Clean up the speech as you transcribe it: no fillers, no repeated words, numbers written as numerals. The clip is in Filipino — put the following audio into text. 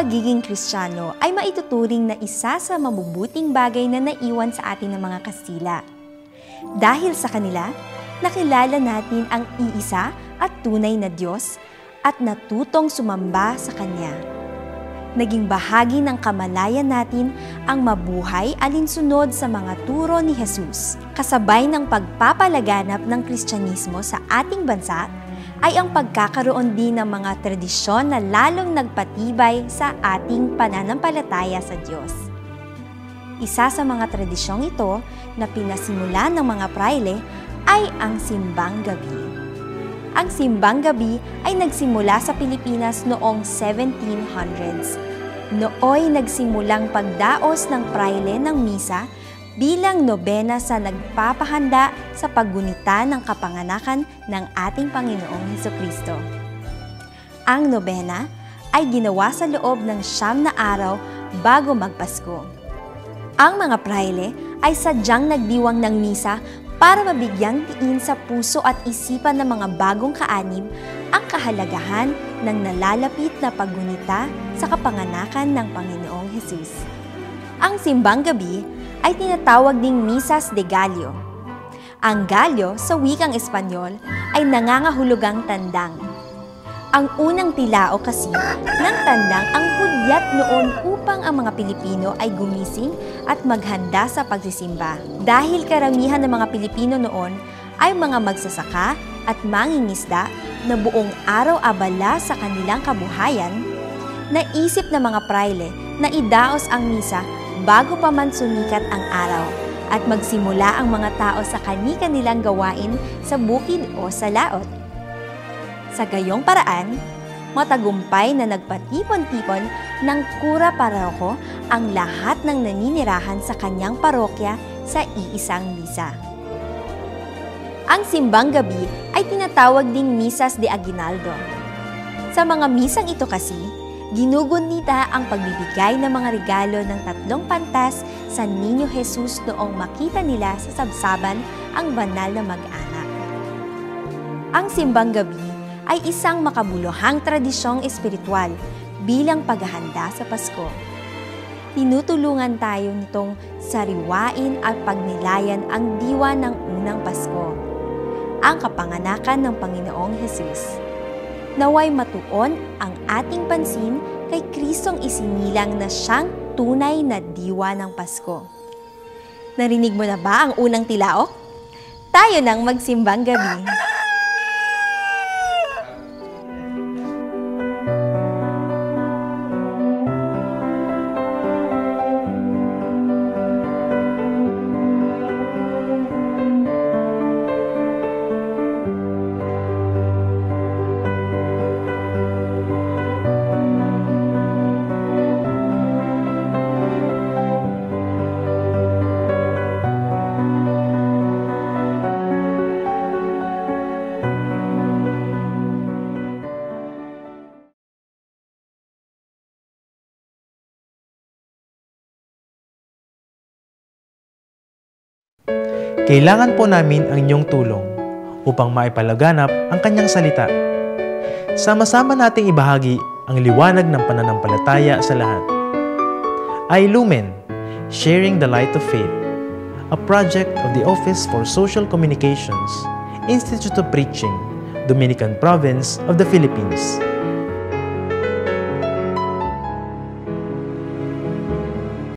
pagiging Kristiyano ay maituturing na isa sa mabubuting bagay na naiwan sa atin ng mga Kastila. Dahil sa kanila, nakilala natin ang iisa at tunay na Diyos at natutong sumamba sa Kanya. Naging bahagi ng kamalayan natin ang mabuhay alinsunod sa mga turo ni Jesus. Kasabay ng pagpapalaganap ng Kristyanismo sa ating bansa ay ang pagkakaroon din ng mga tradisyon na lalong nagpatibay sa ating pananampalataya sa Diyos. Isa sa mga tradisyong ito na pinasimulan ng mga praile ay ang simbang gabi. Ang simbang gabi ay nagsimula sa Pilipinas noong 1700s. Nooy nagsimulang pagdaos ng praile ng misa bilang nobena sa nagpapahanda sa paggunita ng kapanganakan ng ating Panginoong Hesukristo. Ang nobena ay ginawa sa loob ng 9 na araw bago magpasko. Ang mga praile ay sadyang nagdiwang ng misa para mabigyang diin sa puso at isipan ng mga bagong kaanib ang kahalagahan ng nalalapit na paggunita sa kapanganakan ng Panginoong Hesus. Ang simbang gabi ay tinatawag ding Misas de Gallo. Ang gallo sa wikang Espanyol ay nangangahulugang tandang. Ang unang tilao kasi ng tandang ang hudyat noon upang ang mga Pilipino ay gumising at maghanda sa pagsisimba. Dahil karamihan ng mga Pilipino noon ay mga magsasaka at mangingisda na buong araw abala sa kanilang kabuhayan, naisip ng mga praile na idaos ang misa bago pa man sumikat ang araw at magsimula ang mga tao sa kani-kanilang gawain sa bukid o sa laot. Sa gayong paraan, matagumpay na nagpatipon-tipon ng kura paroko ang lahat ng naninirahan sa kanyang parokya sa iisang misa. Ang simbang gabi ay tinatawag ding Misas de Aguinaldo. Sa mga misang ito kasi, ginugunita ang pagbibigay ng mga regalo ng 3 pantas sa Niño Jesus noong makita nila sa sabsaban ang banal na mag-anak. Ang simbang gabi ay isang makabuluhang tradisyong espiritual bilang paghahanda sa Pasko. Tinutulungan tayo nitong sariwain at pagnilayan ang diwa ng unang Pasko, ang kapanganakan ng Panginoong Hesus. Naway matuon ang ating pansin kay Kristong isinilang na siyang tunay na diwa ng Pasko. Narinig mo na ba ang unang tilaok? Tayo nang magsimbang gabi. Kailangan po namin ang inyong tulong upang maipalaganap ang kanyang salita. Sama-sama nating ibahagi ang liwanag ng pananampalataya sa lahat. iLumen, Sharing the Light of Faith, a project of the Office for Social Communications, Institute of Preaching, Dominican Province of the Philippines.